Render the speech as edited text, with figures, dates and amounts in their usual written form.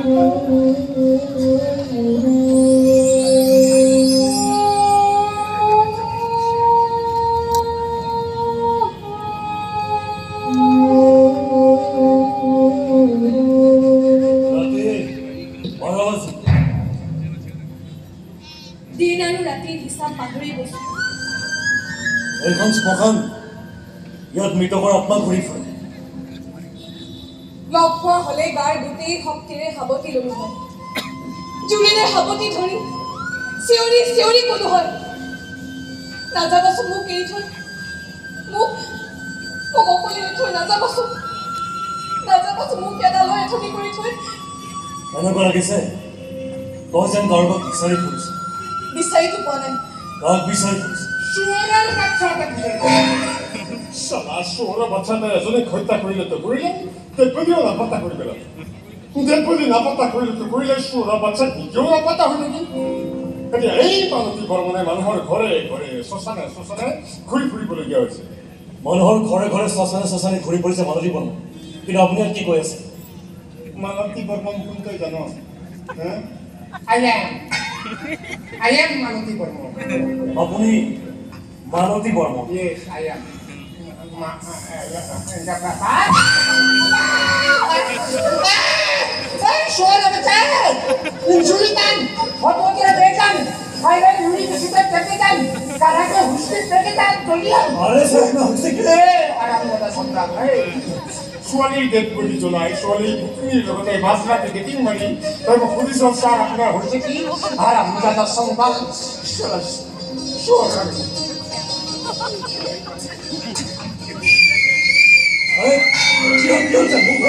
দিন আৰু ৰাতিৰ হিচাপ পাহৰি গৈছো। এইখন শ্মশান, ইয়াত মৃতকৰ আত্মা ঘূৰি ফুৰে। লগ পোৱা হলেই গাৰ গোটেই শক্তিৰে সাৱটি ললো হয়, জোৰেৰে সাৱটি ধৰি চিঞৰি চিঞৰি কলো হয়, নাযাবাচোন মোক এৰি থৈ, মোক অকলে এৰি থৈ নাযাবাচোন, নাযাবাচোন মোক এডালৈ এঠনি কৰি থৈ। এনেকুৱা লাগিছে তই যেন কাৰোবাক বিচাৰি ফুৰিছ। বিচাৰিতো পোৱা নাই। কাক বিচাৰি ফুৰিছ? চহৰৰ বাচ্চাটা এজনে হত্যা কৰিলে তো কৰিলে, তেজপতিও নাপাত্তা কৰি পেলালে। তেজপতি নাপাত্তা কৰিলে তো কৰিলে, চহৰৰ বাচ্চা নিজেও নাপাত্তা হৈ নেকি? এতিয়া এই মালতী বৰ্মনে মানুহৰ ঘৰে ঘৰে শ্মশানে শ্মশানে ঘূৰি ফুৰিবলগীয়া হৈছে। মানুহৰ ঘৰে ঘৰে শ্মশানে শ্মশানে ঘূৰি ফুৰিছে মালতী বৰ্মন, কিন্তু আপুনি ইয়াত কি কৈ আছে? মালতী বৰ্মন কোন তই জান? I am Malati Burma. আপুনি মালতী Barman? Yes, I am. Suara besar, insulitan, fotonya bekan, saya yuri kesudah bekan, karena ke khusus bekan, kalian. আরে স্যার না হচ্ছে কি? Orang muda sondang, ছোৱালীৰ ডেড বডি জ্বলাই ছোৱালীৰ পুখুৰীৰ লগতে মাছ ৰাখি গেটিং মাৰি তই মোক সুধিছ ছাৰ আপোনাৰ হৈছে কি? Orang muda sondang, আৰে কি হচ্ছে? মুখ